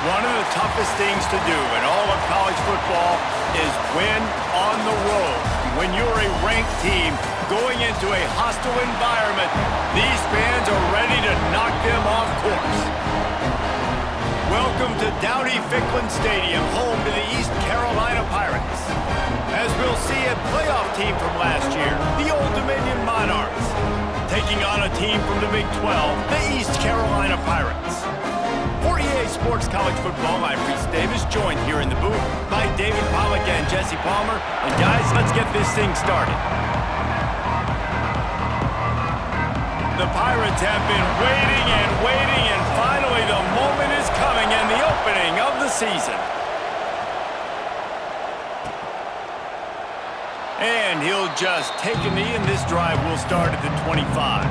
One of the toughest things to do in all of college football is win on the road. When you're a ranked team going into a hostile environment, these fans are ready to knock them off course. Welcome to Dowdy-Ficklin Stadium, home to the East Carolina Pirates. As we'll see a playoff team from last year, the Old Dominion Monarchs, taking on a team from the Big 12, the East Carolina Pirates. For EA Sports College Football, I'm Reese Davis, joined here in the booth by David Pollack and Jesse Palmer. And guys, let's get this thing started. The Pirates have been waiting, and finally the moment is coming and the opening of the season. And he'll just take a knee, and this drive will start at the 25.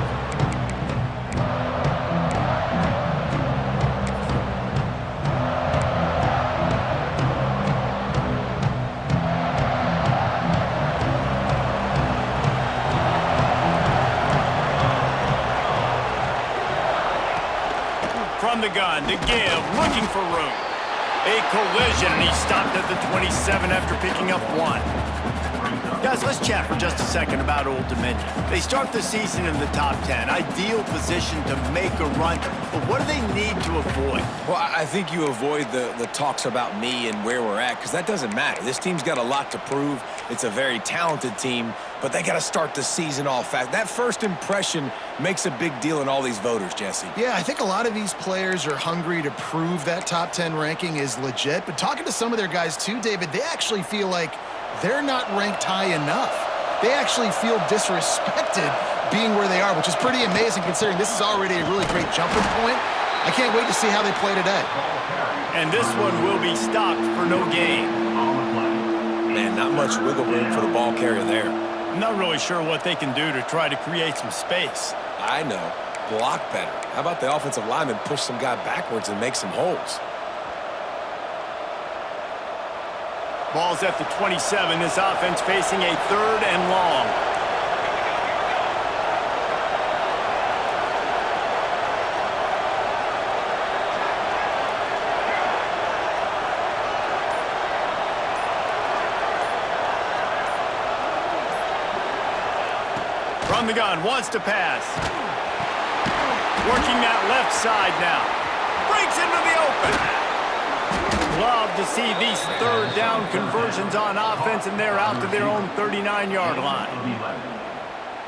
From the gun, to give, looking for room. A collision, and he stopped at the 27 after picking up one. Guys, let's chat for just a second about Old Dominion. They start the season in the top 10. Ideal position to make a run, but what do they need to avoid? Well, I think you avoid the talks about me and where we're at, because that doesn't matter. This team's got a lot to prove. It's a very talented team, but they got to start the season off fast. That first impression makes a big deal in all these voters, Jesse. Yeah, I think a lot of these players are hungry to prove that top 10 ranking is legit, but talking to some of their guys too, David, they actually feel like they're not ranked high enough. They actually feel disrespected being where they are, which is pretty amazing considering this is already a really great jumping point. I can't wait to see how they play today. And this one will be stopped for no gain. Man, not much wiggle room for the ball carrier there. I'm not really sure what they can do to try to create some space. I know. Block better. How about the offensive lineman push some guy backwards and make some holes? Ball's at the 27. This offense facing a 3rd and long. From the gun, wants to pass. Working that left side now. Breaks into the open. Love to see these 3rd down conversions on offense, and they're out to their own 39-yard line.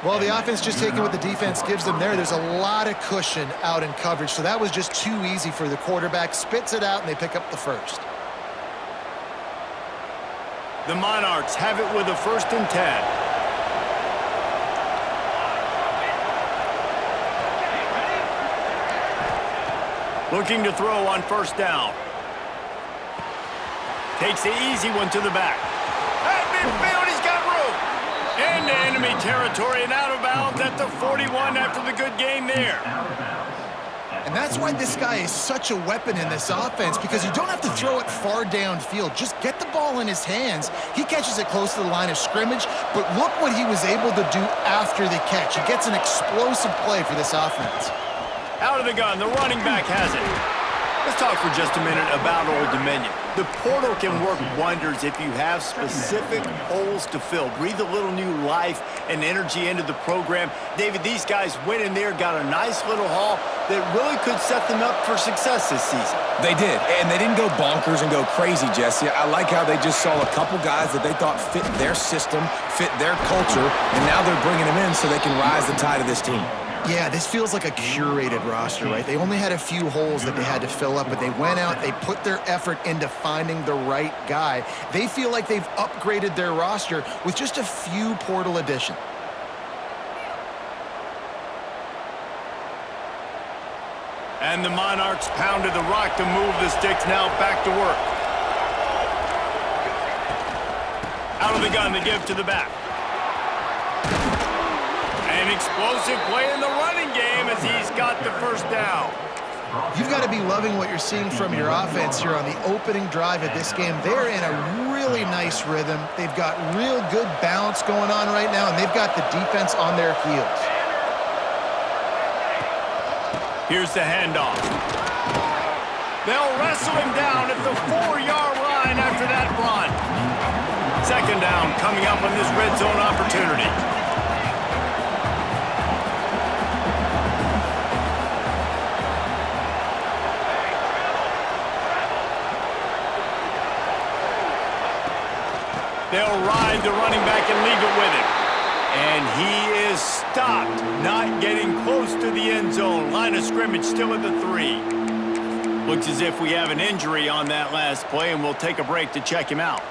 Well, the offense just taking what the defense gives them there. There's a lot of cushion out in coverage, so that was just too easy for the quarterback. Spits it out, and they pick up the first. The Monarchs have it with a 1st and 10. Looking to throw on 1st down. Takes the easy one to the back. At midfield, he's got room. Into enemy territory and out of bounds at the 41 after the good game there. And that's why this guy is such a weapon in this offense, because you don't have to throw it far downfield. Just get the ball in his hands. He catches it close to the line of scrimmage, but look what he was able to do after the catch. He gets an explosive play for this offense. Out of the gun, the running back has it. Let's talk for just a minute about Old Dominion. The portal can work wonders if you have specific holes to fill. Breathe a little new life and energy into the program. David, these guys went in there, got a nice little haul that really could set them up for success this season. They did, and they didn't go bonkers and go crazy, Jesse. I like how they just saw a couple guys that they thought fit their system, fit their culture, and now they're bringing them in so they can rise the tide of this team. Yeah, this feels like a curated roster, right? They only had a few holes that they had to fill up, but they went out, they put their effort into finding the right guy. They feel like they've upgraded their roster with just a few portal additions. And the Monarchs pounded the rock to move the sticks, now back to work. Out of the gun to give to the back. An explosive play in the running game as he's got the 1st down. You've got to be loving what you're seeing from your offense here on the opening drive of this game. They're in a really nice rhythm. They've got real good balance going on right now, and they've got the defense on their heels. Here's the handoff. They'll wrestle him down at the 4-yard line after that run. Second down coming up on this red zone opportunity. They'll ride the running back and leave it with him. And he is stopped, not getting close to the end zone. Line of scrimmage still at the 3. Looks as if we have an injury on that last play, and we'll take a break to check him out.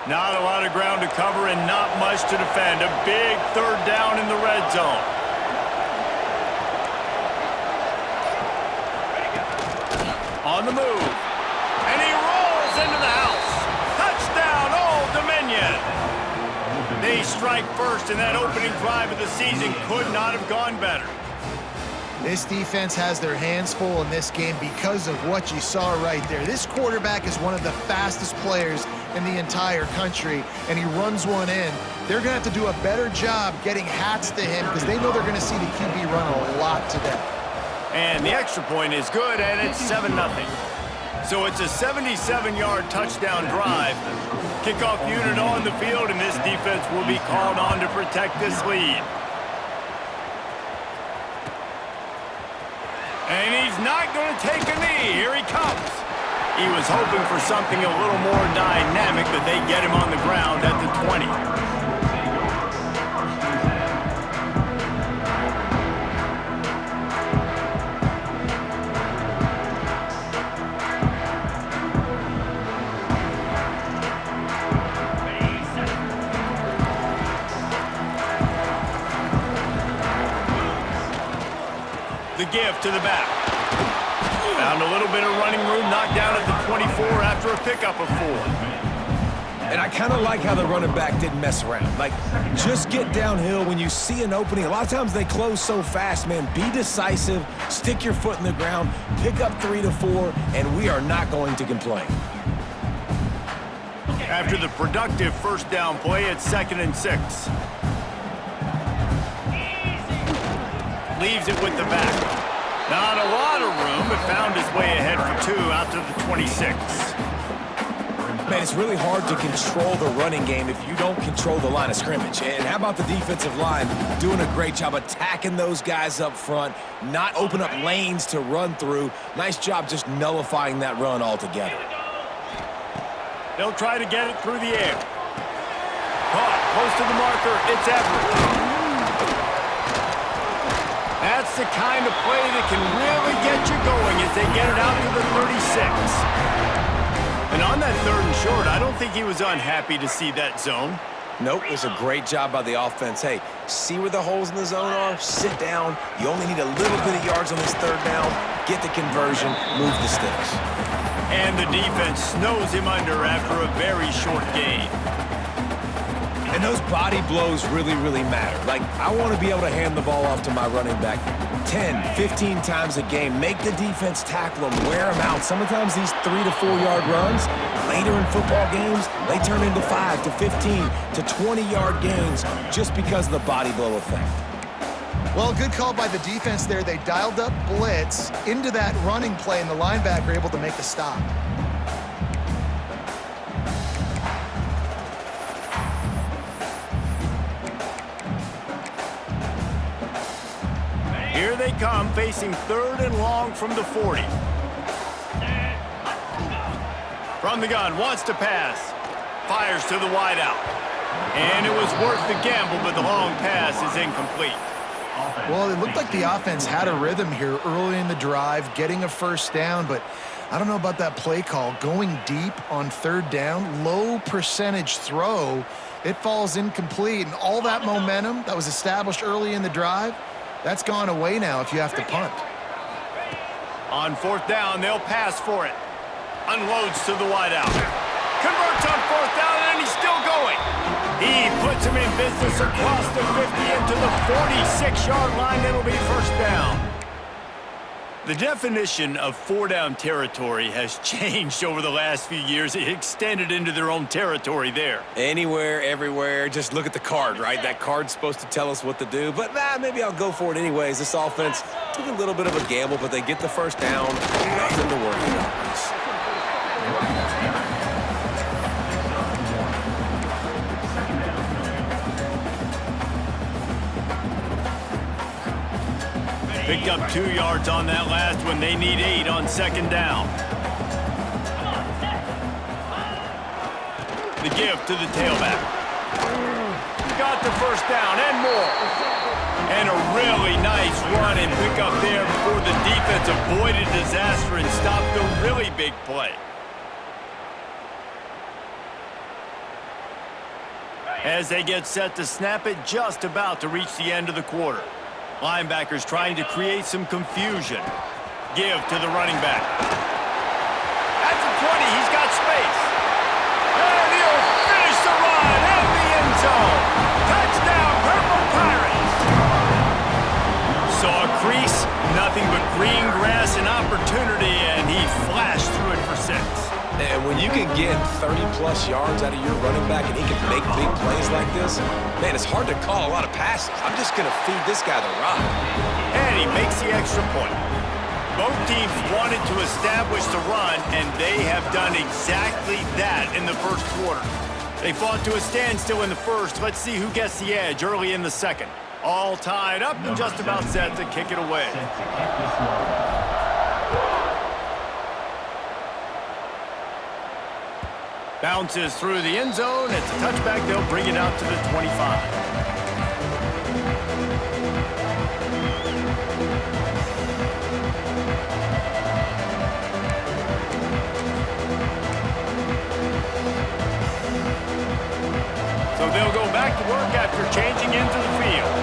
Not a lot of ground to cover and not much to defend. A big third down in the red zone. On the move. And he rolls into the house. Touchdown, Old Dominion. They strike first, and that opening drive of the season could not have gone better. This defense has their hands full in this game because of what you saw right there. This quarterback is one of the fastest players in the entire country, and he runs one in. They're going to have to do a better job getting hats to him because they know they're going to see the QB run a lot today. And the extra point is good, and it's 7-0. So it's a 77-yard touchdown drive. Kickoff unit on the field, and this defense will be called on to protect this lead. And he's not going to take a knee. Here he comes. He was hoping for something a little more dynamic, but they get him on the ground at the 20. The give to the back. Found a little bit of running room, knocked down at the 24 after a pickup of 4. And I kind of like how the running back didn't mess around. Like, just get downhill when you see an opening. A lot of times they close so fast, man. Be decisive, stick your foot in the ground, pick up 3 to 4, and we are not going to complain. After the productive first down play, it's 2nd and 6. Leaves it with the back. Not a lot of room, but found his way ahead for 2 out to the 26. Man, it's really hard to control the running game if you don't control the line of scrimmage. And how about the defensive line doing a great job attacking those guys up front, not open up lanes to run through. Nice job just nullifying that run altogether. They'll try to get it through the air. Caught close to the marker. It's Everett. That's the kind of play that can really get you going as they get it out to the 36. And on that 3rd and short, I don't think he was unhappy to see that zone. Nope, it was a great job by the offense. Hey, see where the holes in the zone are? Sit down. You only need a little bit of yards on this 3rd down. Get the conversion, move the sticks. And the defense snows him under after a very short gain. And those body blows really, really matter. Like, I want to be able to hand the ball off to my running back 10, 15 times a game. Make the defense tackle them, wear them out. Sometimes these 3 to 4 yard runs, later in football games, they turn into 5 to 15 to 20-yard gains just because of the body blow effect. Well, good call by the defense there. They dialed up blitz into that running play, and the linebacker able to make the stop. Here they come, facing 3rd and long from the 40. From the gun, wants to pass. Fires to the wideout. And it was worth the gamble, but the long pass is incomplete. Well, it looked like the offense had a rhythm here early in the drive, getting a first down, but I don't know about that play call. Going deep on 3rd down, low percentage throw, it falls incomplete, and all that momentum that was established early in the drive, that's gone away now if you have to punt. On 4th down, they'll pass for it. Unloads to the wideout. Converts on 4th down, and he's still going. He puts him in business across the 50 into the 46-yard line. It'll be first down. The definition of four-down territory has changed over the last few years. It extended into their own territory there. Anywhere, everywhere, just look at the card, right? That card's supposed to tell us what to do, but maybe I'll go for it anyways. This offense took a little bit of a gamble, but they get the first down. Nothing to worry about. Picked up 2 yards on that last one. They need 8 on second down. The give to the tailback. Got the first down and more. And a really nice run and pick up there before the defense avoided disaster and stopped the really big play. As they get set to snap it, just about to reach the end of the quarter. Linebackers trying to create some confusion. Give to the running back. At the 20, he's got space. And he'll finish the run in the end zone. Touchdown, Purple Pirates. Saw a crease, nothing but green grass and opportunity, and he flashed through it for 6. And when you can get 30-plus yards out of your running back and he can make big plays like this, man, it's hard to call a lot of passes. I'm just going to feed this guy the rock. And he makes the extra point. Both teams wanted to establish the run, and they have done exactly that in the first quarter. They fought to a standstill in the first. Let's see who gets the edge early in the second. All tied up and just about set to kick it away. Bounces through the end zone. It's a touchback. They'll bring it out to the 25. So they'll go back to work after changing into the field.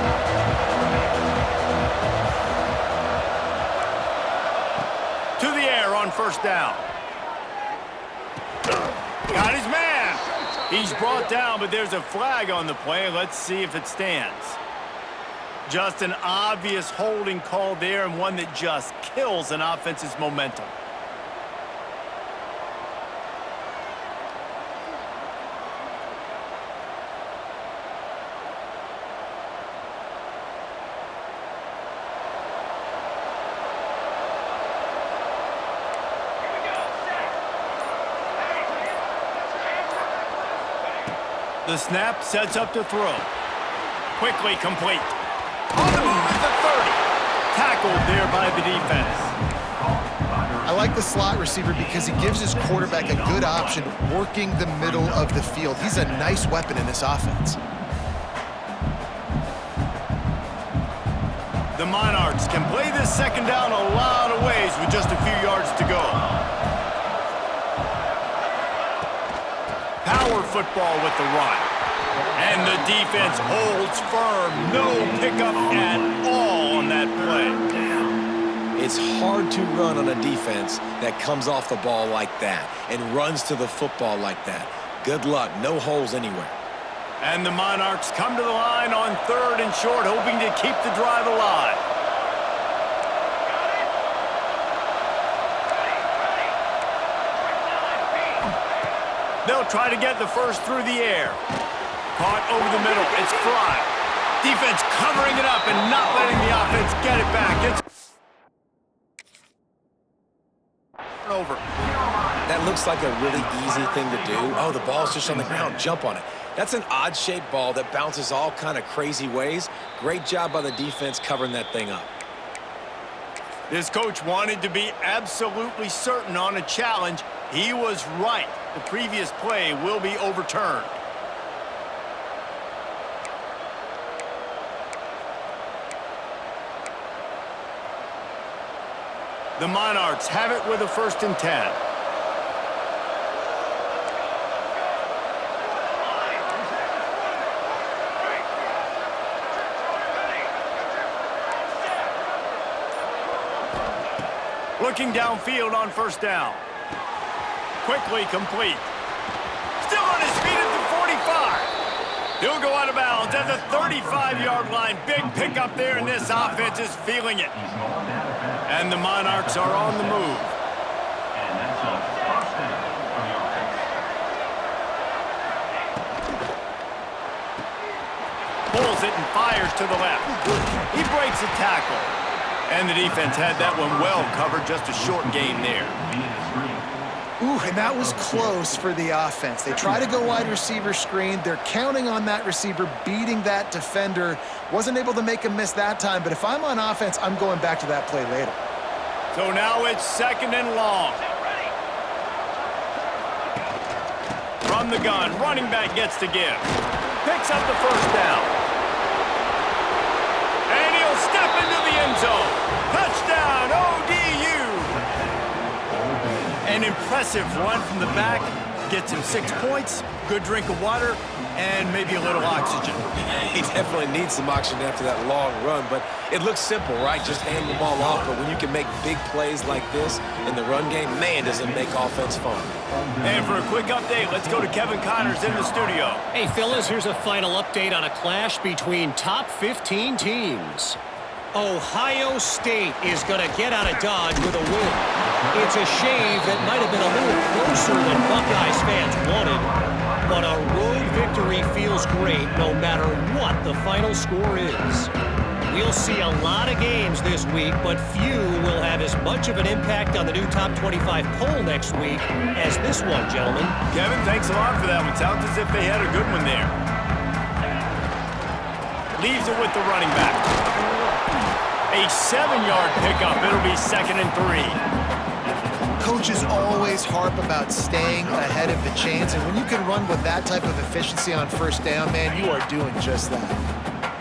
To the air on first down. Got his man. He's brought down, but there's a flag on the play. Let's see if it stands. Just an obvious holding call there, and one that just kills an offense's momentum. The snap sets up to throw. Quickly complete. On the move at the 30. Tackled there by the defense. I like the slot receiver because he gives his quarterback a good option working the middle of the field. He's a nice weapon in this offense. The Monarchs can play this second down a lot of ways with just a few yards to go. Power football with the run. And the defense holds firm. No pickup at all on that play. It's hard to run on a defense that comes off the ball like that and runs to the football like that. Good luck. No holes anywhere. And the Monarchs come to the line on third and short, hoping to keep the drive alive. They'll try to get the first through the air. Caught over the middle. It's fly. Defense covering it up and not letting the offense get it back. It's over. That looks like a really easy thing to do. Oh, the ball's just on the ground. Jump on it. That's an odd-shaped ball that bounces all kind of crazy ways. Great job by the defense covering that thing up. This coach wanted to be absolutely certain on a challenge. He was right. The previous play will be overturned. The Monarchs have it with a 1st and 10. Looking downfield on first down. Quickly complete. Still on his feet at the 45. He'll go out of bounds at the 35-yard line. Big pickup there, and this offense is feeling it. And the Monarchs are on the move. Pulls it and fires to the left. He breaks a tackle. And the defense had that one well covered. Just a short gain there. Ooh, and that was close for the offense. They try to go wide receiver screen. They're counting on that receiver beating that defender. Wasn't able to make him miss that time, but if I'm on offense, I'm going back to that play later. So now it's 2nd and long. From the gun, running back gets to give. Picks up the first down. And he'll step into the end zone. Touchdown, ODU! An impressive run from the back. Gets him 6 points, good drink of water, and maybe a little oxygen. He definitely needs some oxygen after that long run, but it looks simple, right? Just hand the ball off, but when you can make big plays like this in the run game, man, does it make offense fun. And for a quick update, let's go to Kevin Connors in the studio. Hey, fellas, here's a final update on a clash between top 15 teams. Ohio State is going to get out of Dodge with a win. It's a shave that might have been a little closer than Buckeyes fans wanted, but a road victory feels great no matter what the final score is. We'll see a lot of games this week, but few will have as much of an impact on the new top 25 poll next week as this one, gentlemen. Kevin, thanks a lot for that one. Sounds as if they had a good one there. Leaves it with the running back. A 7-yard pickup. It'll be 2nd and 3. Coaches always harp about staying ahead of the chains, and when you can run with that type of efficiency on first down, man, you are doing just that.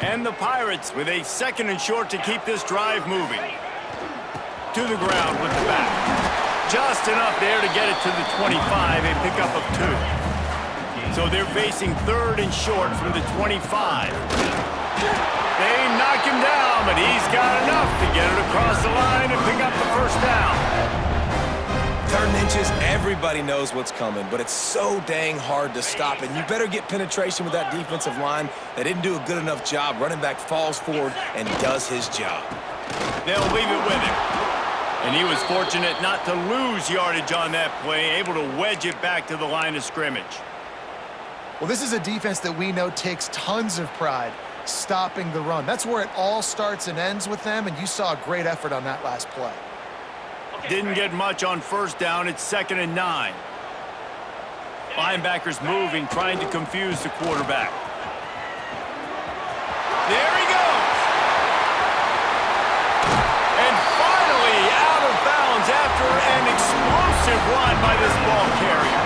And the Pirates with a 2nd and short to keep this drive moving. To the ground with the back. Just enough there to get it to the 25, a pickup of 2. So they're facing 3rd and short from the 25. They knock him down, but he's got enough to get it across the line and pick up the first down. 3rd and inches, everybody knows what's coming, but it's so dang hard to stop, and you better get penetration with that defensive line. They didn't do a good enough job. Running back falls forward and does his job. They'll leave it with him. And he was fortunate not to lose yardage on that play, able to wedge it back to the line of scrimmage. Well, this is a defense that we know takes tons of pride stopping the run. That's where it all starts and ends with them, and you saw a great effort on that last play. Didn't get much on first down. It's 2nd and 9. Linebackers moving, trying to confuse the quarterback. There he goes! And finally out of bounds after an explosive run by this ball carrier.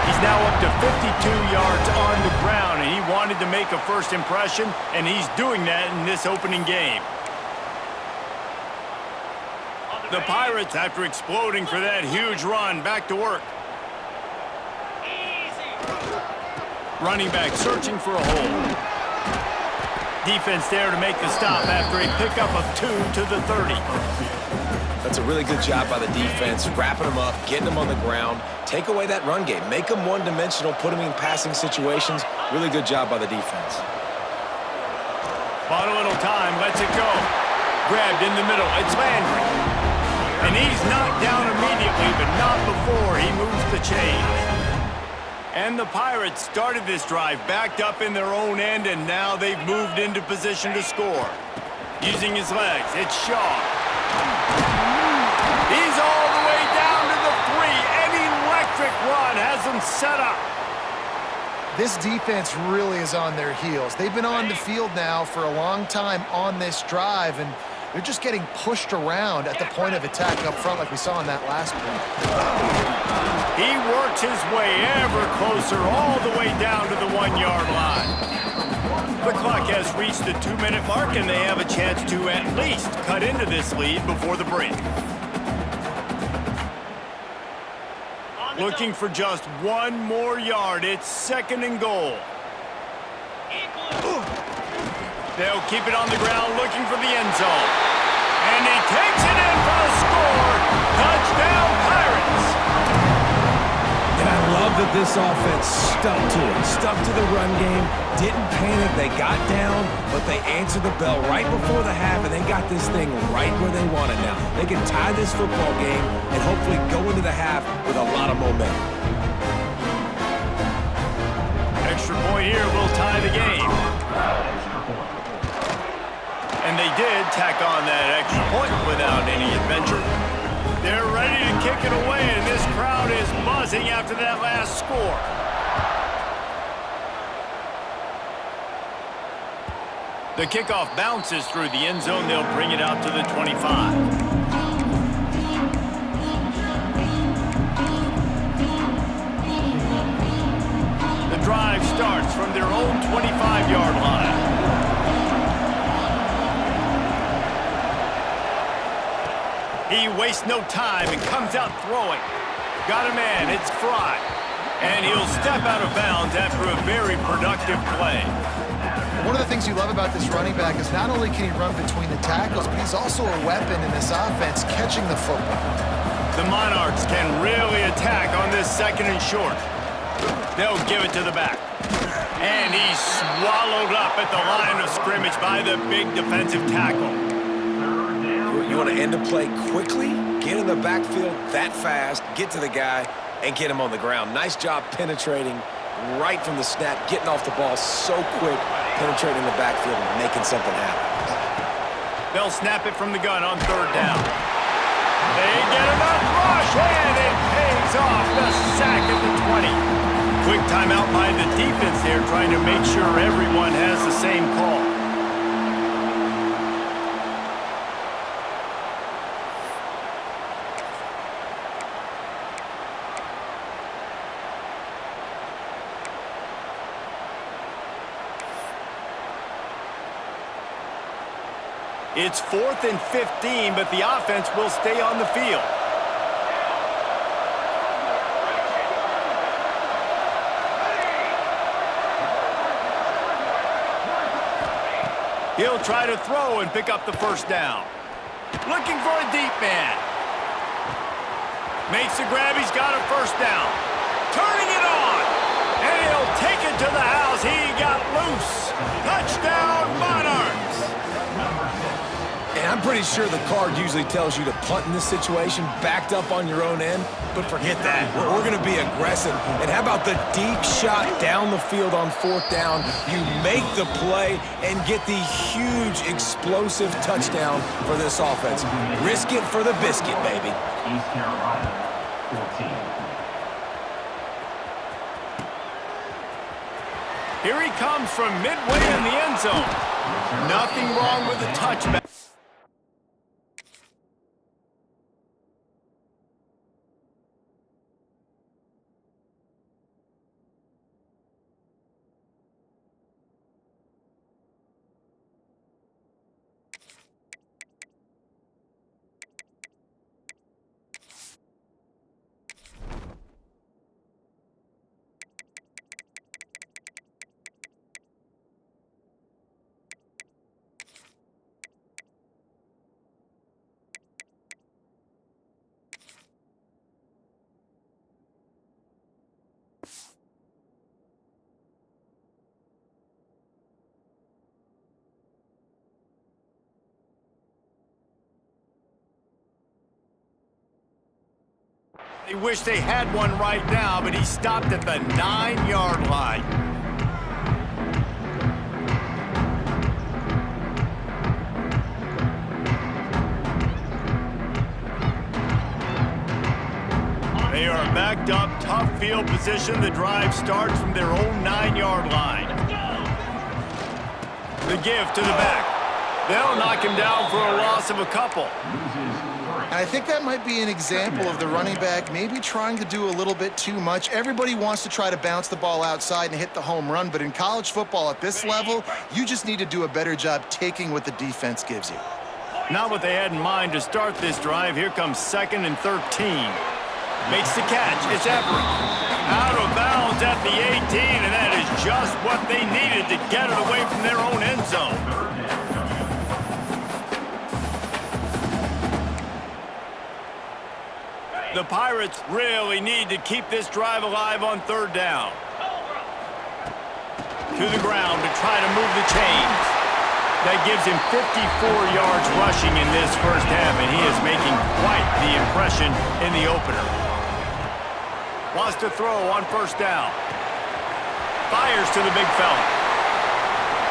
He's now up to 52 yards on the ground, and he wanted to make a first impression, and he's doing that in this opening game. The Pirates, after exploding for that huge run, back to work. Running back searching for a hole. Defense there to make the stop after a pickup of 2 to the 30. That's a really good job by the defense, wrapping them up, getting them on the ground. Take away that run game. Make them one-dimensional, put them in passing situations. Really good job by the defense. Bought a little time, lets it go. Grabbed in the middle, it's Landry. And he's knocked down immediately, but not before he moves the chains. And the Pirates started this drive backed up in their own end, and now they've moved into position to score. Using his legs, it's Shaw. He's all the way down to the 3. An electric run has him set up. This defense really is on their heels. They've been on the field now for a long time on this drive, and they're just getting pushed around at the point of attack up front like we saw in that last play. He works his way ever closer all the way down to the 1-yard line. The clock has reached the 2-minute mark, and they have a chance to at least cut into this lead before the break. Looking for just 1 more yard. It's 2nd and goal. They'll keep it on the ground looking for the end zone. And he takes it in for the score. Touchdown, Pirates. And I love that this offense stuck to it, stuck to the run game, didn't panic. They got down, but they answered the bell right before the half, and they got this thing right where they want it now. They can tie this football game and hopefully go into the half with a lot of momentum. Extra point here will tie the game. And they did tack on that extra point without any adventure. They're ready to kick it away, and this crowd is buzzing after that last score. The kickoff bounces through the end zone. They'll bring it out to the 25. The drive starts from their own 25-yard line. He wastes no time and comes out throwing. Got a man, it's Fry. And he'll step out of bounds after a very productive play. One of the things you love about this running back is not only can he run between the tackles, but he's also a weapon in this offense catching the football. The Monarchs can really attack on this second and short. They'll give it to the back. And he's swallowed up at the line of scrimmage by the big defensive tackle. You want to end a play quickly, get in the backfield that fast, get to the guy, and get him on the ground. Nice job penetrating right from the snap, getting off the ball so quick, penetrating the backfield and making something happen. They'll snap it from the gun on third down. They get enough rush, and it pays off the sack at the 20. Quick timeout by the defense there, trying to make sure everyone has the same call. It's 4th and 15, but the offense will stay on the field. He'll try to throw and pick up the first down. Looking for a deep man. Makes the grab, he's got a first down. Turning it on, and he'll take it to the house. He got loose. Touchdown, Monarchs. And I'm pretty sure the card usually tells you to punt in this situation, backed up on your own end, but forget that. We're going to be aggressive. And how about the deep shot down the field on fourth down? You make the play and get the huge explosive touchdown for this offense. Risk it for the biscuit, baby. East Carolina, 14. Here he comes from midway in the end zone. Nothing wrong with the touchback. They wish they had one right now, but he stopped at the 9-yard line. They are backed up, tough field position. The drive starts from their own 9-yard line. The give to the back. They'll knock him down for a loss of a couple. And I think that might be an example of the running back maybe trying to do a little bit too much. Everybody wants to try to bounce the ball outside and hit the home run, but in college football at this level, you just need to do a better job taking what the defense gives you. Not what they had in mind to start this drive. Here comes 2nd and 13. Makes the catch. It's Everett. Out of bounds at the 18, and that is just what they needed to get it away from their own end zone. The Pirates really need to keep this drive alive on third down. To the ground to try to move the chains. That gives him 54 yards rushing in this first half, and he is making quite the impression in the opener. Wants to throw on first down. Fires to the big fella.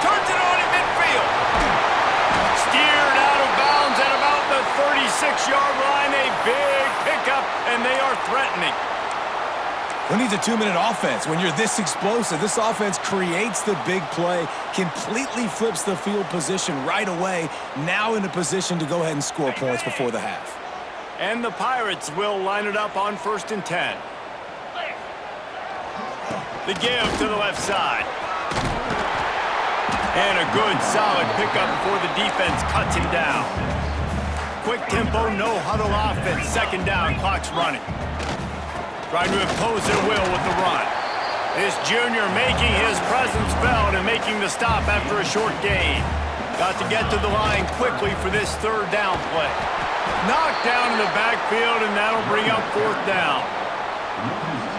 Turns it on in midfield. Steered out of bounds at about the 36-yard line. A big pickup, and they are threatening. Who needs a 2-minute offense? When you're this explosive, this offense creates the big play, completely flips the field position right away, now in a position to go ahead and score points before the half. And the Pirates will line it up on 1st and 10. The give to the left side. And a good, solid pickup before the defense cuts him down. Quick tempo, no huddle offense. 2nd down, clock's running. Trying to impose their will with the run. This junior making his presence felt and making the stop after a short gain. Got to get to the line quickly for this 3rd down play. Knocked down in the backfield, and that'll bring up 4th down.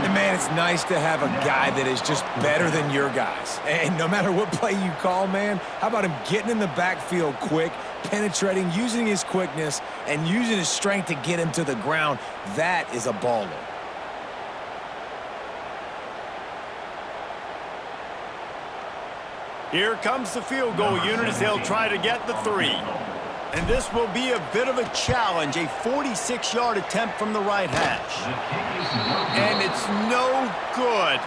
And, man, it's nice to have a guy that is just better than your guys. And no matter what play you call, man, how about him getting in the backfield quick, penetrating, using his quickness, and using his strength to get him to the ground? That is a baller. Here comes the field goal unit as they'll try to get the 3. And this will be a bit of a challenge, a 46-yard attempt from the right hash. And it's no good.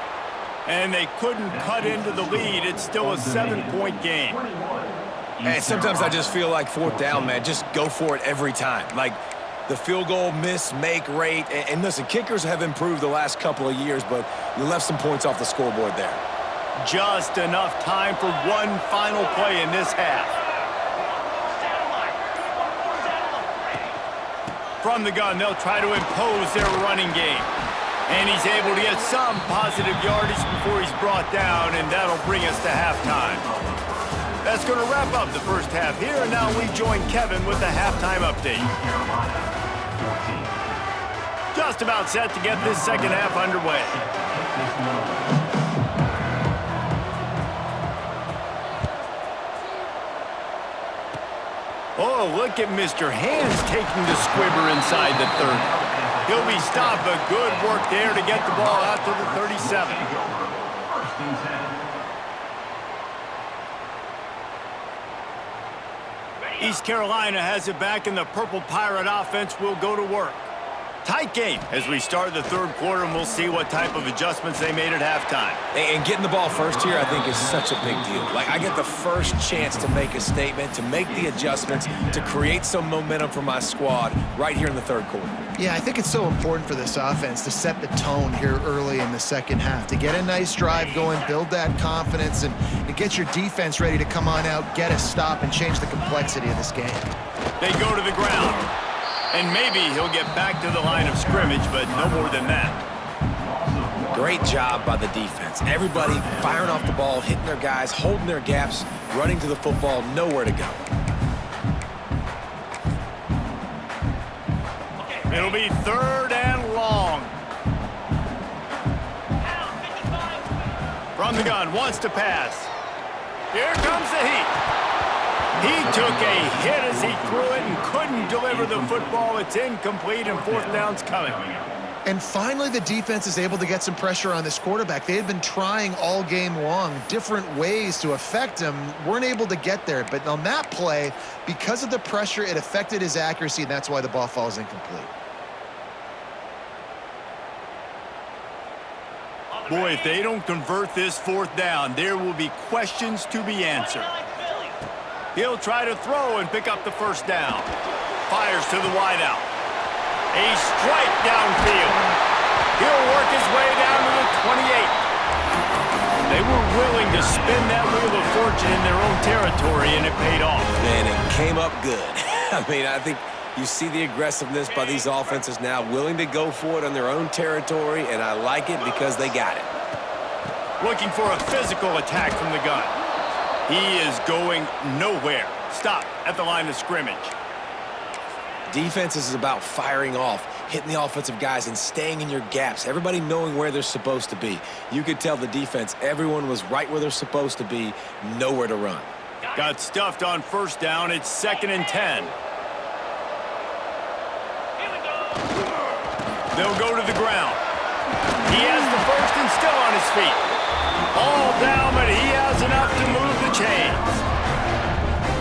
And they couldn't cut into the lead. It's still a 7-point game. And sometimes I just feel like 4th down, man, just go for it every time. Like the field goal miss-make rate. And listen, kickers have improved the last couple of years, but you left some points off the scoreboard there. Just enough time for one final play in this half. From the gun, they'll try to impose their running game. And he's able to get some positive yardage before he's brought down, and that'll bring us to halftime. That's going to wrap up the first half here, and now we join Kevin with the halftime update. Just about set to get this second half underway. Oh, look at Mr. Hands taking the squibber inside the 30. He'll be stopped, but good work there to get the ball out to the 37. East Carolina has it back, and the Purple Pirate offense will go to work. Tight game as we start the 3rd quarter, and we'll see what type of adjustments they made at halftime. And getting the ball first here, I think, is such a big deal. Like, I get the first chance to make a statement, to make the adjustments, to create some momentum for my squad right here in the 3rd quarter. Yeah, I think it's so important for this offense to set the tone here early in the second half, to get a nice drive going, build that confidence, and to get your defense ready to come on out, get a stop, and change the complexity of this game. They go to the ground. And maybe he'll get back to the line of scrimmage, but no more than that. Great job by the defense. Everybody firing off the ball, hitting their guys, holding their gaps, running to the football, nowhere to go. It'll be 3rd and long. From the gun, wants to pass. Here comes the heat. He took a hit as he threw it and couldn't deliver the football. It's incomplete, and 4th down's coming. And finally, the defense is able to get some pressure on this quarterback. They had been trying all game long, different ways to affect him, weren't able to get there. But on that play, because of the pressure, it affected his accuracy, and that's why the ball falls incomplete. Boy, if they don't convert this 4th down, there will be questions to be answered. He'll try to throw and pick up the 1st down. Fires to the wideout. A strike downfield. He'll work his way down to the 28. They were willing to spin that wheel of fortune in their own territory, and it paid off. Man, it came up good. I mean, I think you see the aggressiveness by these offenses now, willing to go for it on their own territory, and I like it because they got it. Looking for a physical attack from the gun. He is going nowhere. Stop at the line of scrimmage. Defense is about firing off, hitting the offensive guys and staying in your gaps, everybody knowing where they're supposed to be. You could tell the defense, everyone was right where they're supposed to be, nowhere to run. Got stuffed on first down. It's 2nd and 10. They'll go to the ground. He has the first and still on his feet. All down, but he has enough to move the chains.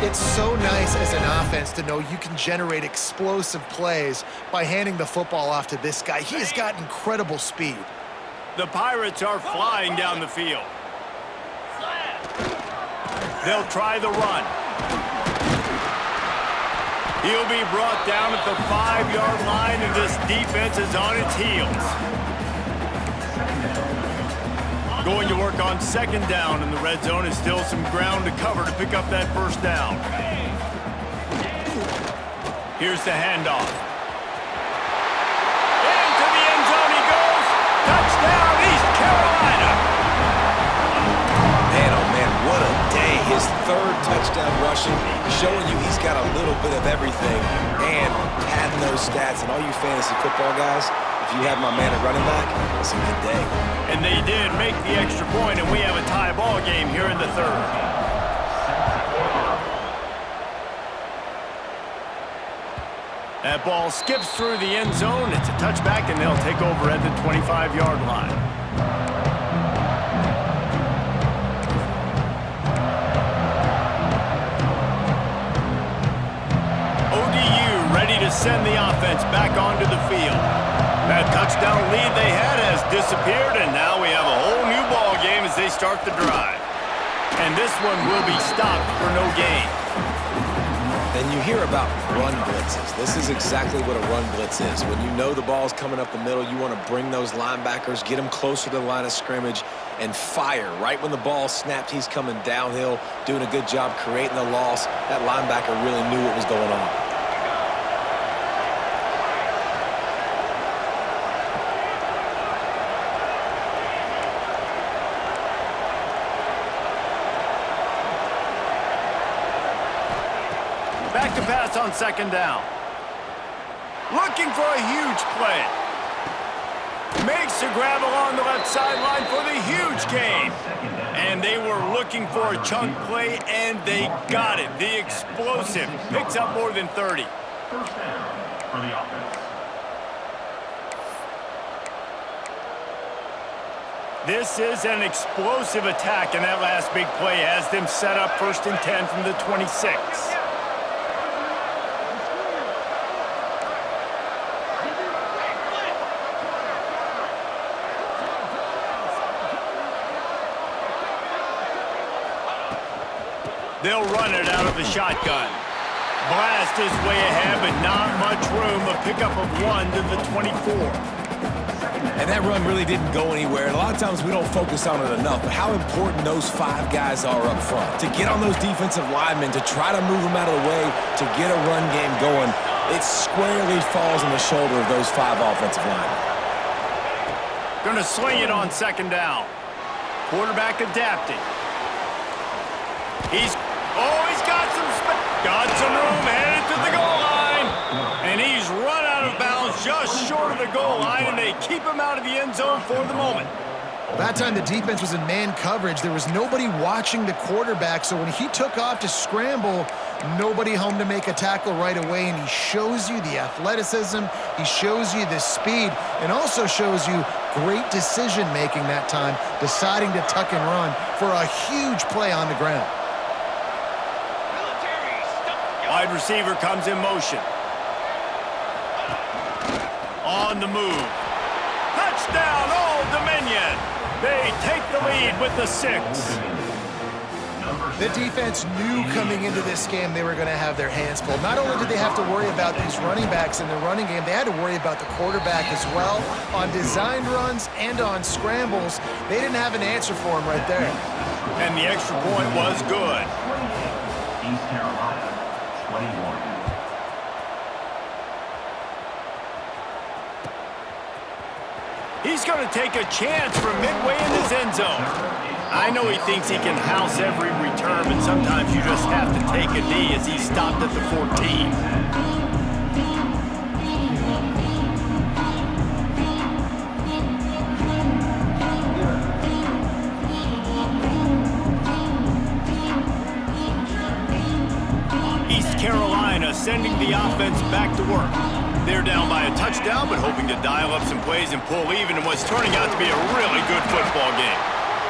It's so nice as an offense to know you can generate explosive plays by handing the football off to this guy. He has got incredible speed. The Pirates are flying down the field. They'll try the run. He'll be brought down at the 5-yard line, and this defense is on its heels. Going to work on 2nd down, and the red zone is still some ground to cover to pick up that first down. Here's the handoff. Into the end zone he goes. Touchdown, East Carolina. Man, oh man, what a day. His 3rd touchdown rushing, showing you he's got a little bit of everything and padding those stats. And all you fantasy football guys, if you have my man at running back, it's a good day. And they did make the extra point, and we have a tie ball game here in the 3rd. That ball skips through the end zone. It's a touchback, and they'll take over at the 25-yard line. ODU ready to send the offense back onto the field. That touchdown lead they had has disappeared, and now we have a whole new ball game as they start the drive. And this one will be stopped for no gain. And you hear about run blitzes. This is exactly what a run blitz is. When you know the ball's coming up the middle, you want to bring those linebackers, get them closer to the line of scrimmage, and fire. Right when the ball snapped, he's coming downhill, doing a good job creating the loss. That linebacker really knew what was going on. Back to pass on 2nd down. Looking for a huge play. Makes a grab along the left sideline for the huge gain. And they were looking for a chunk play, and they got it. The explosive picks up more than 30. First down for the offense. This is an explosive attack, and that last big play has them set up 1st and 10 from the 26. They'll run it out of the shotgun. Blast is way ahead, but not much room. A pickup of 1 to the 24. And that run really didn't go anywhere. And a lot of times we don't focus on it enough, but how important those 5 guys are up front. To get on those defensive linemen, to try to move them out of the way, to get a run game going, it squarely falls on the shoulder of those 5 offensive linemen. Gonna sling it on 2nd down. Quarterback adapting. He's got some room headed to the goal line. And he's run out of bounds just short of the goal line, and they keep him out of the end zone for the moment. That time the defense was in man coverage. There was nobody watching the quarterback, so when he took off to scramble, nobody home to make a tackle right away, and he shows you the athleticism, he shows you the speed, and also shows you great decision-making that time, deciding to tuck and run for a huge play on the ground. Wide receiver comes in motion. On the move. Touchdown, Old Dominion. They take the lead with the 6. The defense knew coming into this game they were going to have their hands full. Not only did they have to worry about these running backs in the running game, they had to worry about the quarterback as well. On designed runs and on scrambles, they didn't have an answer for him right there. And the extra point was good. East Carolina, 21. He's going to take a chance from midway in his end zone. I know he thinks he can house every return, but sometimes you just have to take a knee as he stopped at the 14. East Carolina sending the offense back to work. They're down by a touchdown, but hoping to dial up some plays and pull even in what's turning out to be a really good football game.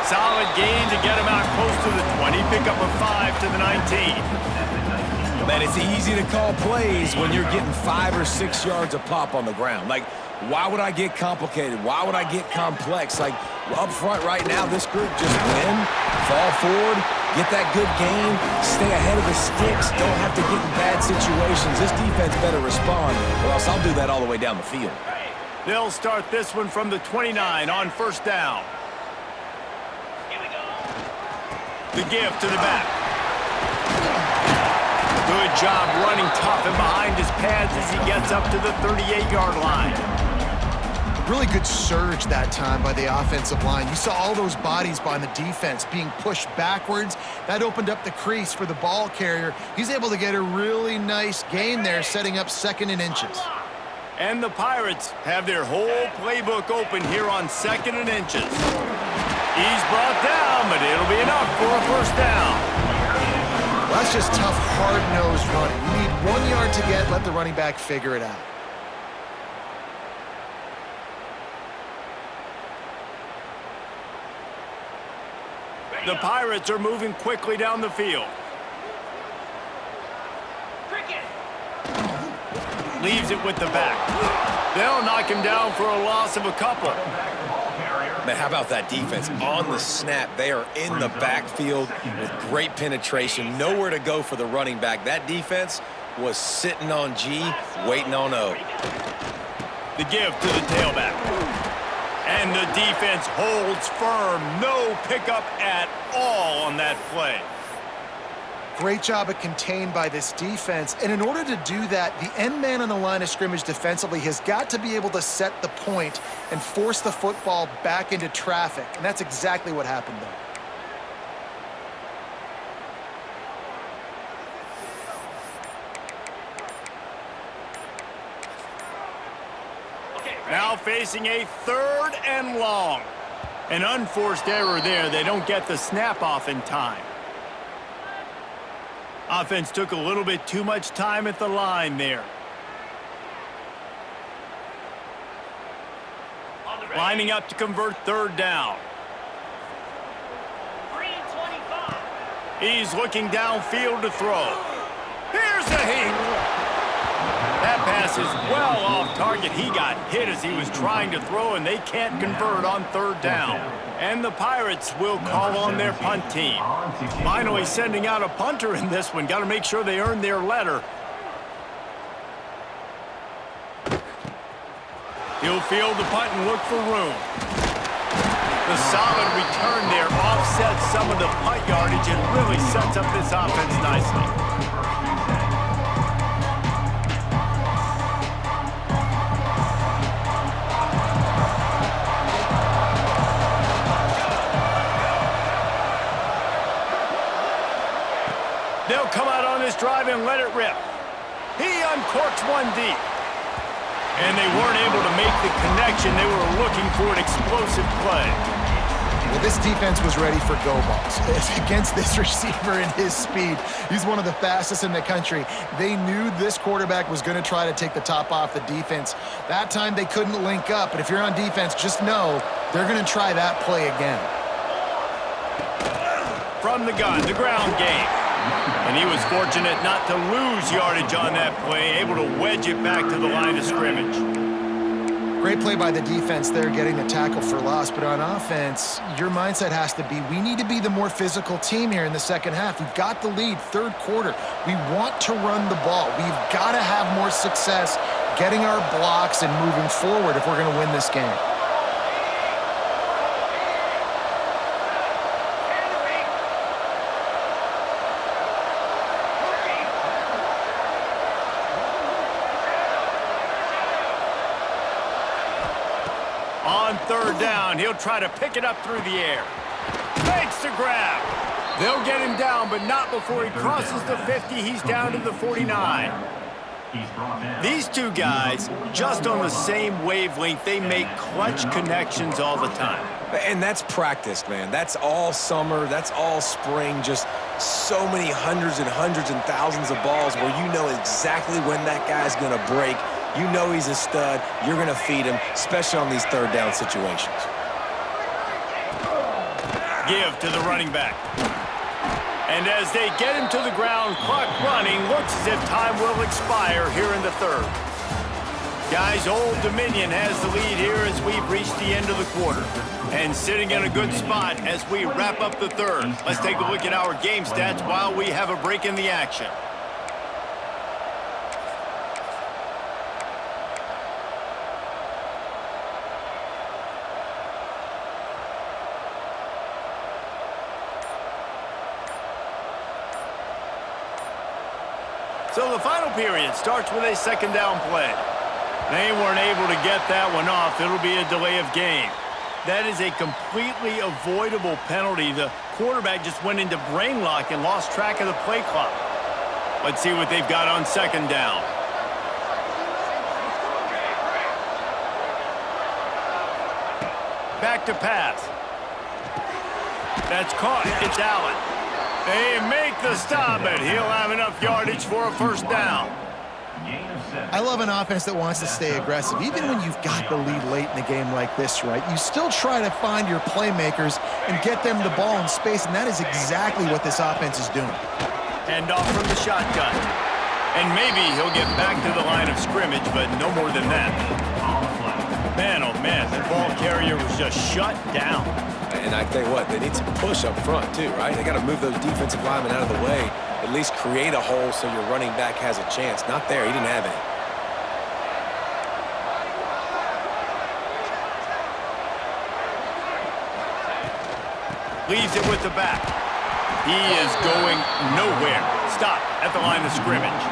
Solid gain to get them out close to the 20, pick up a 5 to the 19. Man, it's easy to call plays when you're getting 5 or 6 yards a pop on the ground. Like, why would I get complicated? Why would I get complex? Like, up front right now, this group just win, fall forward, get that good gain, stay ahead of the sticks, don't have to get in bad situations. This defense better respond, or else I'll do that all the way down the field. They'll start this one from the 29 on first down. The give to the back. Good job running tough and behind his pads as he gets up to the 38-yard line. Really good surge that time by the offensive line. You saw all those bodies by the defense being pushed backwards. That opened up the crease for the ball carrier. He's able to get a really nice gain there, setting up 2nd and inches. And the Pirates have their whole playbook open here on 2nd and inches. He's brought down, but it'll be enough for a first down. Well, that's just tough, hard-nosed running. You need 1 yard to get, let the running back figure it out. The Pirates are moving quickly down the field. Leaves it with the back. They'll knock him down for a loss of a couple. Man, how about that defense? On the snap, they are in the backfield with great penetration. Nowhere to go for the running back. That defense was sitting on G, waiting on O. The give to the tailback. And the defense holds firm. No pickup at all on that play. Great job of contained by this defense. And in order to do that, the end man on the line of scrimmage defensively has got to be able to set the point and force the football back into traffic. And that's exactly what happened there. Now facing a 3rd and long. An unforced error there. They don't get the snap off in time. Offense took a little bit too much time at the line there. Lining up to convert 3rd down. He's looking downfield to throw. Here's the heat. That pass is well off target. He got hit as he was trying to throw, and they can't convert on 3rd down. And the Pirates will call on their punt team. Finally sending out a punter in this one. Got to make sure they earn their letter. He'll field the punt and look for room. The solid return there offsets some of the punt yardage and really sets up this offense nicely. They'll come out on this drive and let it rip. He uncorks one deep. And they weren't able to make the connection. They were looking for an explosive play. Well, this defense was ready for go balls. Against this receiver and his speed, he's one of the fastest in the country. They knew this quarterback was going to try to take the top off the defense. That time they couldn't link up, but if you're on defense, just know they're going to try that play again. From the gun, the ground game. And he was fortunate not to lose yardage on that play, able to wedge it back to the line of scrimmage. Great play by the defense there, getting the tackle for loss. But on offense, your mindset has to be, we need to be the more physical team here in the second half. We've got the lead, 3rd quarter. We want to run the ball. We've got to have more success getting our blocks and moving forward if we're going to win this game. On 3rd down, he'll try to pick it up through the air. Makes the grab. They'll get him down, but not before he crosses the 50. He's down to the 49. These two guys, just on the same wavelength, they make clutch connections all the time. And that's practiced, man. That's all summer. That's all spring. Just so many hundreds and hundreds and thousands of balls where you know exactly when that guy's going to break. You know he's a stud. You're going to feed him, especially on these third down situations. Give to the running back. And as they get him to the ground, clock running, looks as if time will expire here in the third. Guys, Old Dominion has the lead here as we've reached the end of the quarter. And sitting in a good spot as we wrap up the third. Let's take a look at our game stats while we have a break in the action. So the final period starts with a second down play. They weren't able to get that one off. It'll be a delay of game. That is a completely avoidable penalty. The quarterback just went into brain lock and lost track of the play clock. Let's see what they've got on second down. Back to pass. That's caught. It's Allen. They make the stop, but he'll have enough yardage for a first down. I love an offense that wants to stay aggressive. Even when you've got the lead late in the game like this, right, you still try to find your playmakers and get them the ball in space, and that is exactly what this offense is doing. Hand off from the shotgun. And maybe he'll get back to the line of scrimmage, but no more than that. Man, oh man, the ball carrier was just shut down. And I tell you what, they need some push up front too, right? They got to move those defensive linemen out of the way, at least create a hole so your running back has a chance. Not there. He didn't have any. Leaves it with the back. He is going nowhere. Stop at the line of scrimmage.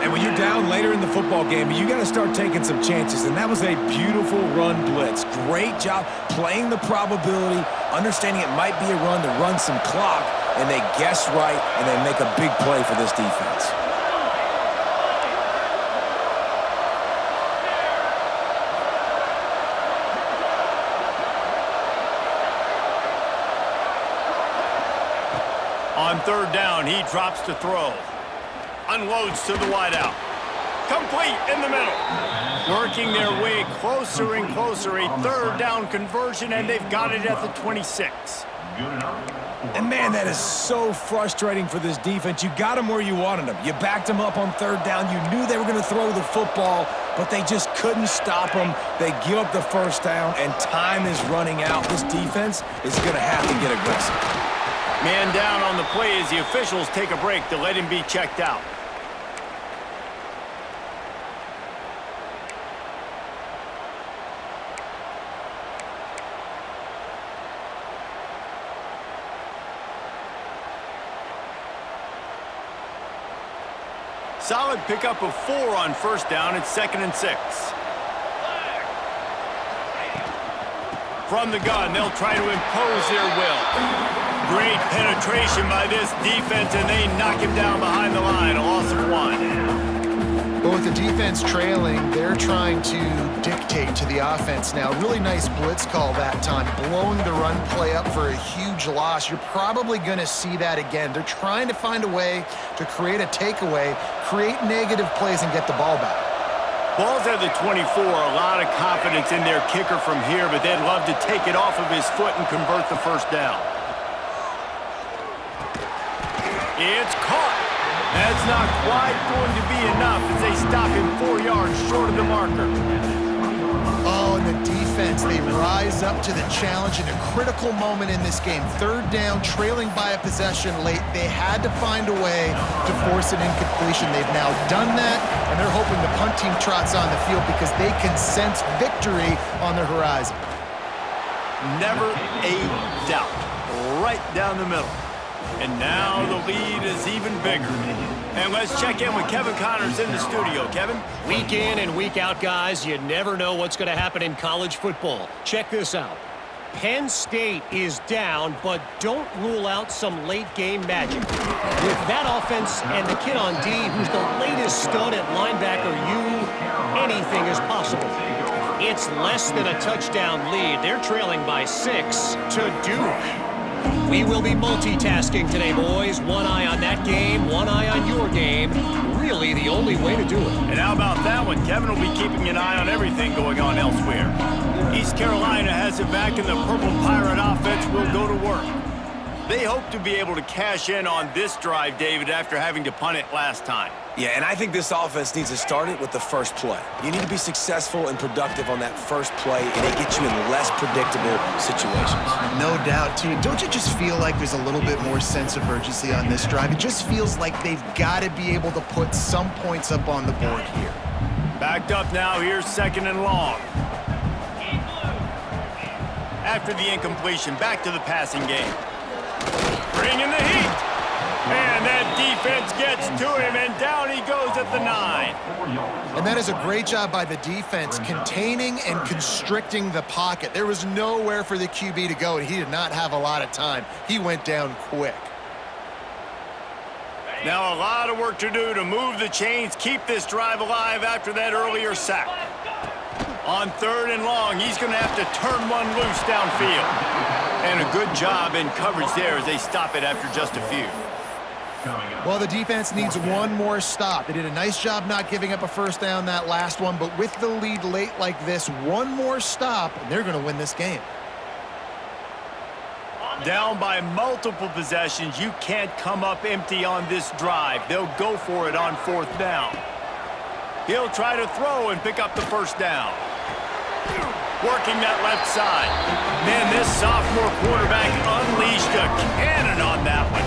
And when you're down later in the football game, you got to start taking some chances. And that was a beautiful run blitz. Great job playing the probability, understanding it might be a run to run some clock, and they guess right, and they make a big play for this defense. On third down, he drops to throw. Unloads to the wideout. Complete in the middle. Working their way closer and closer. A third down conversion, and they've got it at the 26. And, man, that is so frustrating for this defense. You got them where you wanted them. You backed them up on third down. You knew they were going to throw the football, but they just couldn't stop them. They give up the first down, and time is running out. This defense is going to have to get aggressive. Man down on the play as the officials take a break to let him be checked out. Solid pickup of 4 on first down. It's 2nd and 6. From the gun, they'll try to impose their will. Great penetration by this defense, and they knock him down behind the line. A loss of 1. But with the defense trailing, they're trying to dictate to the offense now. Really nice blitz call that time, blowing the run play up for a huge loss. You're probably going to see that again. They're trying to find a way to create a takeaway, create negative plays, and get the ball back. Ball's at the 24. A lot of confidence in their kicker from here, but they'd love to take it off of his foot and convert the first down. It's caught. That's not quite going to be enough as they stop him 4 yards short of the marker. Oh, and the defense, they rise up to the challenge in a critical moment in this game. Third down, trailing by a possession late. They had to find a way to force an incompletion. They've now done that, and they're hoping the punt team trots on the field because they can sense victory on the horizon. Never a doubt. Right down the middle. And now the lead is even bigger. And let's check in with Kevin Connors in the studio. Kevin? Week in and week out, guys, you never know what's going to happen in college football. Check this out. Penn State is down, but don't rule out some late-game magic. With that offense and the kid on D, who's the latest stud at linebacker, anything is possible. It's less than a touchdown lead. They're trailing by 6 to Duke. We will be multitasking today, boys. One eye on that game, one eye on your game. Really the only way to do it. And how about that one? Kevin will be keeping an eye on everything going on elsewhere. East Carolina has it back, and the Purple Pirate offense will go to work. They hope to be able to cash in on this drive, David, after having to punt it last time. Yeah, and I think this offense needs to start it with the first play. You need to be successful and productive on that first play, and it gets you in less predictable situations. No doubt, too. Don't you just feel like there's a little bit more sense of urgency on this drive? It just feels like they've got to be able to put some points up on the board here. Backed up now, here's 2nd and long. After the incompletion, back to the passing game. Bringing the heat. And that defense gets to him, and down he goes at the 9. And that is a great job by the defense, containing and constricting the pocket. There was nowhere for the QB to go, and he did not have a lot of time. He went down quick. Now a lot of work to do to move the chains, keep this drive alive after that earlier sack. On 3rd and long, he's going to have to turn one loose downfield. And a good job in coverage there as they stop it after just a few. Well, the defense needs one more stop. They did a nice job not giving up a first down that last one, but with the lead late like this, one more stop, and they're going to win this game. Down by multiple possessions, you can't come up empty on this drive. They'll go for it on 4th down. He'll try to throw and pick up the first down. Working that left side. Man, this sophomore quarterback unleashed a cannon on that one.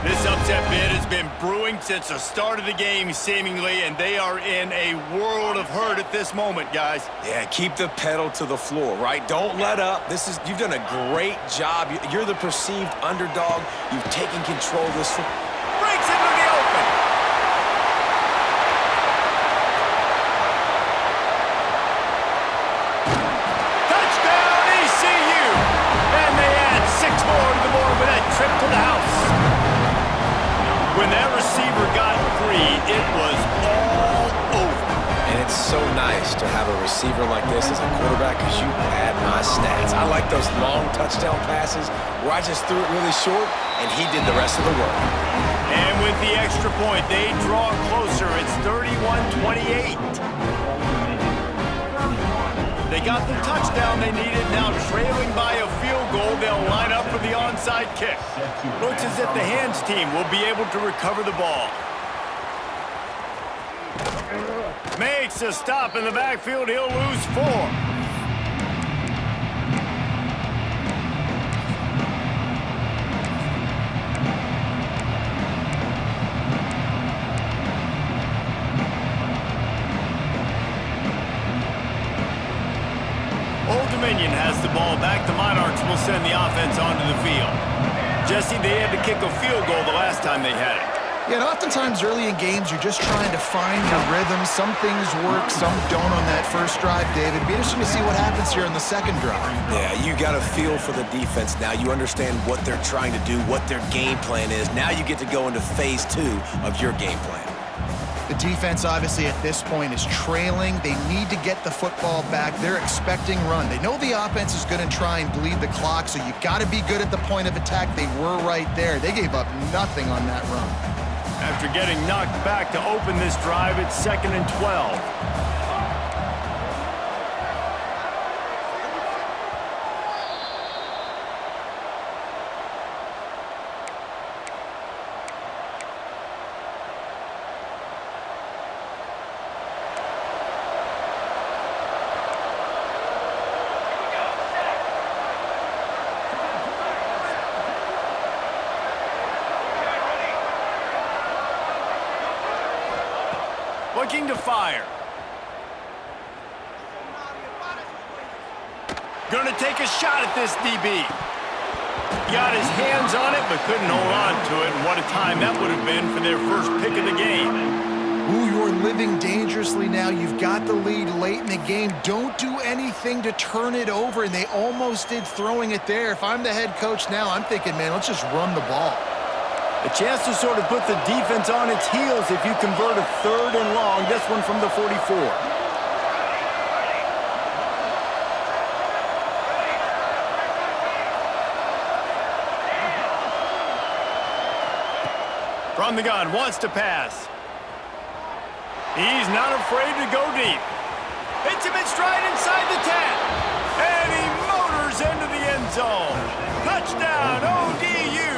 This upset bid has been brewing since the start of the game, seemingly, and they are in a world of hurt at this moment, guys. Yeah, keep the pedal to the floor, right? Don't let up. You've done a great job. You're the perceived underdog. You've taken control of this. Breaks into the open. Touchdown, ECU! And they add 6 more to the board with that trip to the house. When that receiver got free, it was all over. And it's so nice to have a receiver like this as a quarterback because you pad my stats. I like those long touchdown passes where I just threw it really short and he did the rest of the work. And with the extra point, they draw closer. It's 31-28. They got the touchdown they needed. Now trailing by a field goal, they'll line up for the onside kick. Looks as if the hands team will be able to recover the ball. Makes a stop in the backfield. He'll lose 4. Old Dominion has the ball back. The Monarchs will send the offense onto the field. Jesse, they had to kick a field goal the last time they had it. Yeah, and oftentimes early in games, you're just trying to find your rhythm. Some things work, some don't on that first drive, David. It'd be interesting to see what happens here on the second drive. Yeah, you got a feel for the defense now. You understand what they're trying to do, what their game plan is. Now you get to go into phase 2 of your game plan. The defense, obviously, at this point is trailing. They need to get the football back. They're expecting run. They know the offense is going to try and bleed the clock, so you got to be good at the point of attack. They were right there. They gave up nothing on that run. After getting knocked back to open this drive, it's 2nd and 12. Looking to fire. Gonna take a shot at this DB. Got his hands on it, but couldn't hold on to it. And what a time that would have been for their first pick of the game. Ooh, you're living dangerously now. You've got the lead late in the game. Don't do anything to turn it over, and they almost did throwing it there. If I'm the head coach now, I'm thinking, man, let's just run the ball. A chance to sort of put the defense on its heels if you convert a 3rd and long. This one from the 44. From the gun, wants to pass. He's not afraid to go deep. Hits him in stride inside the 10. And he motors into the end zone. Touchdown, ODU.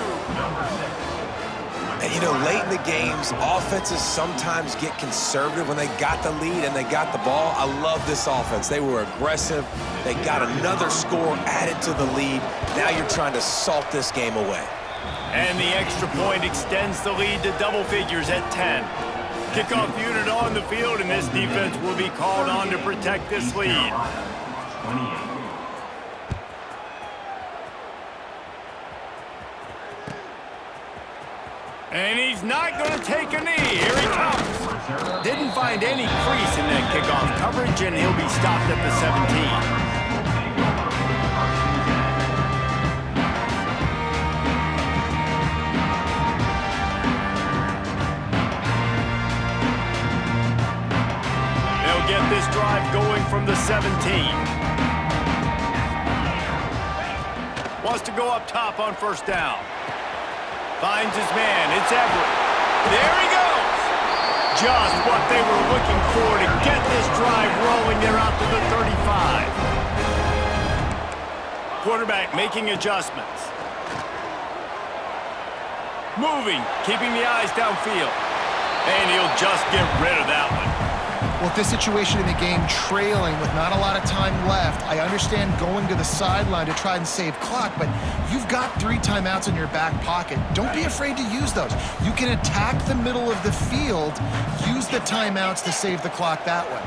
And, you know, late in the games, offenses sometimes get conservative when they got the lead and they got the ball. I love this offense. They were aggressive. They got another score added to the lead. Now you're trying to salt this game away. And the extra point extends the lead to double figures at 10. Kickoff unit on the field, and this defense will be called on to protect this lead. 28. And he's not going to take a knee. Here he comes. Didn't find any crease in that kickoff coverage, and he'll be stopped at the 17. They'll get this drive going from the 17. Wants to go up top on first down. Finds his man. It's Everett. There he goes. Just what they were looking for to get this drive rolling. They're out to the 35. Quarterback making adjustments. Moving, keeping the eyes downfield. And he'll just get rid of that one. Well, this situation in the game, trailing with not a lot of time left, I understand going to the sideline to try and save clock, but you've got 3 timeouts in your back pocket. Don't be afraid to use those. You can attack the middle of the field, use the timeouts to save the clock that way.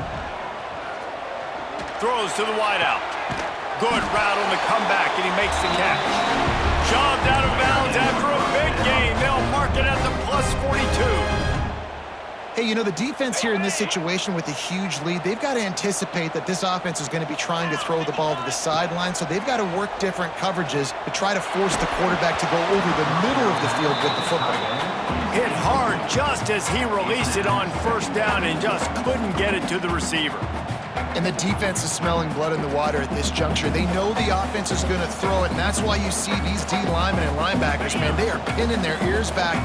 Throws to the wideout. Good route on the comeback, and he makes the catch. Shoved out of bounds after a big gain. They'll mark it at the plus 42. Hey, you know, the defense here in this situation with a huge lead, they've got to anticipate that this offense is going to be trying to throw the ball to the sideline, so they've got to work different coverages to try to force the quarterback to go over the middle of the field with the football. Hit hard just as he released it on first down and just couldn't get it to the receiver. And the defense is smelling blood in the water at this juncture. They know the offense is going to throw it, and that's why you see these D linemen and linebackers, man, they are pinning their ears back,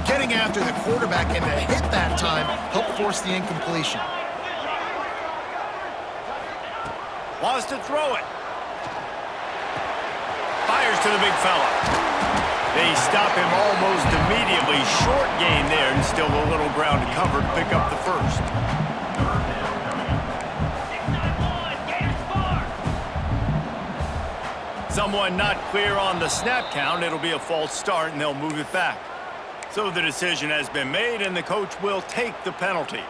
getting after the quarterback, and the hit that time helped force the incompletion. Wants to throw it. Fires to the big fella. They stop him almost immediately. Short gain there, and still a little ground to cover to pick up the first. Someone not clear on the snap count. It'll be a false start, and they'll move it back. So the decision has been made, and the coach will take the penalty.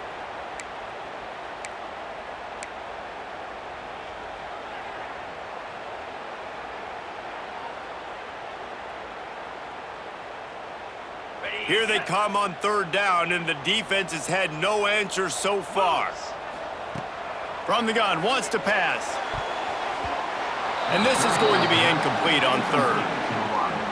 Here they come on third down, and the defense has had no answers so far. From the gun, wants to pass. And this is going to be incomplete on third.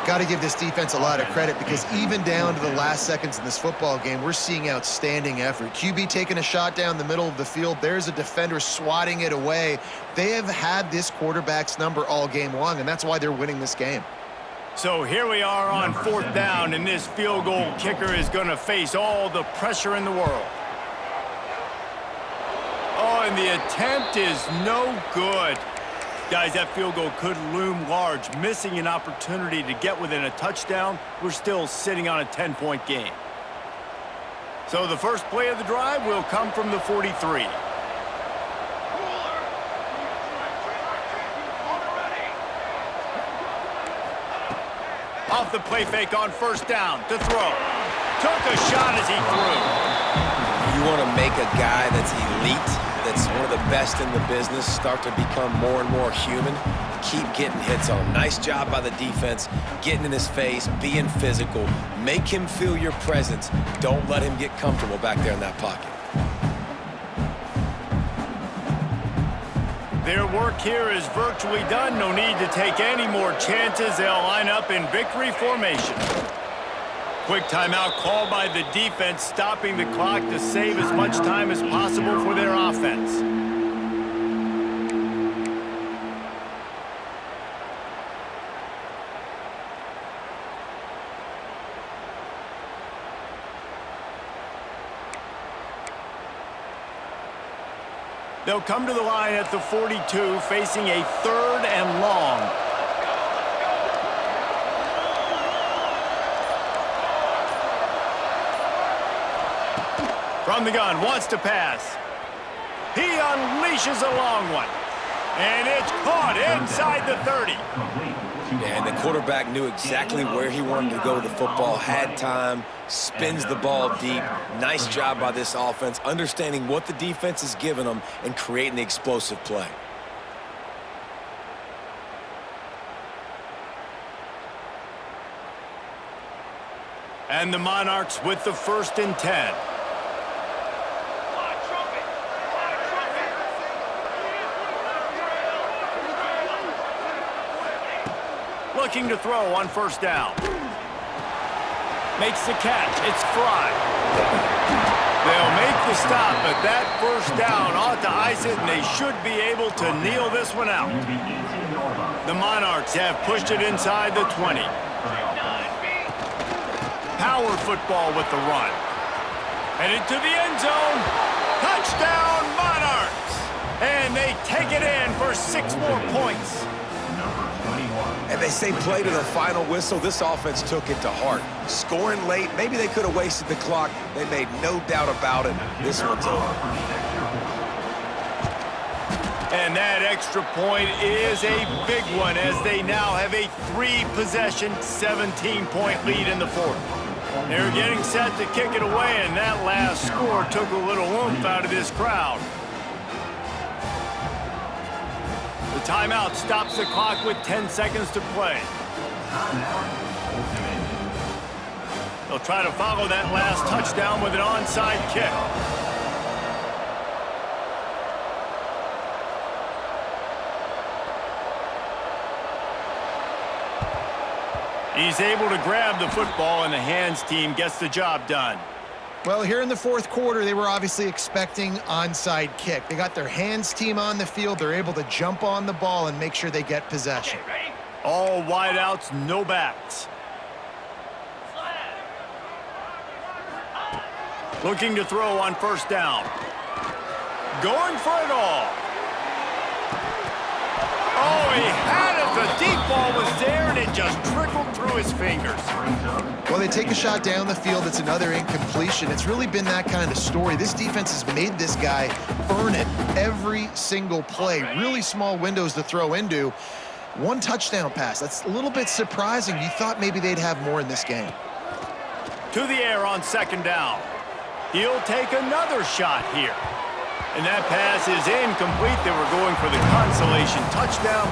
Got to give this defense a lot of credit because even down to the last seconds in this football game, we're seeing outstanding effort. QB taking a shot down the middle of the field. There's a defender swatting it away. They have had this quarterback's number all game long, and that's why they're winning this game. So here we are on fourth down, and this field goal kicker is going to face all the pressure in the world. Oh, and the attempt is no good. Guys, that field goal could loom large. Missing an opportunity to get within a touchdown, we're still sitting on a 10-point game. So the first play of the drive will come from the 43. Off the play fake on first down to throw. Took a shot as he threw. You want to make a guy that's elite, that's one of the best in the business, start to become more and more human, keep getting hits on him. Nice job by the defense, getting in his face, being physical. Make him feel your presence. Don't let him get comfortable back there in that pocket. Their work here is virtually done. No need to take any more chances. They'll line up in victory formation. Quick timeout called by the defense, stopping the clock to save as much time as possible for their offense. They'll come to the line at the 42, facing a 3rd and long. From the gun, wants to pass. He unleashes a long one. And it's caught inside the 30. And the quarterback knew exactly where he wanted to go with the football, had time, spins the ball deep. Nice job by this offense, understanding what the defense is giving them and creating the explosive play. And the Monarchs with the 1st and 10. Looking to throw on 1st down. Makes the catch. It's Fry. They'll make the stop, but that 1st down ought to ice it, and they should be able to kneel this one out. The Monarchs have pushed it inside the 20. Power football with the run. Headed to the end zone. Touchdown, Monarchs! And they take it in for 6 more points. And they say play to the final whistle. This offense took it to heart. Scoring late, maybe they could have wasted the clock. They made no doubt about it. This one's over. And that extra point is a big one as they now have a 3-possession, 17-point lead in the 4th. They're getting set to kick it away, and that last score took a little oomph out of this crowd. The timeout stops the clock with 10 seconds to play. They'll try to follow that last touchdown with an onside kick. He's able to grab the football, and the hands team gets the job done. Well, here in the 4th quarter, they were obviously expecting onside kick. They got their hands team on the field. They're able to jump on the ball and make sure they get possession. All wideouts, no backs. Looking to throw on 1st down. Going for it all. Oh, he had it. The deep ball was there, and it just trickled through his fingers. Well, they take a shot down the field. It's another incompletion. It's really been that kind of story. This defense has made this guy earn it every single play. Really small windows to throw into. 1 touchdown pass. That's a little bit surprising. You thought maybe they'd have more in this game. To the air on 2nd down. He'll take another shot here. And that pass is incomplete. They were going for the consolation touchdown, but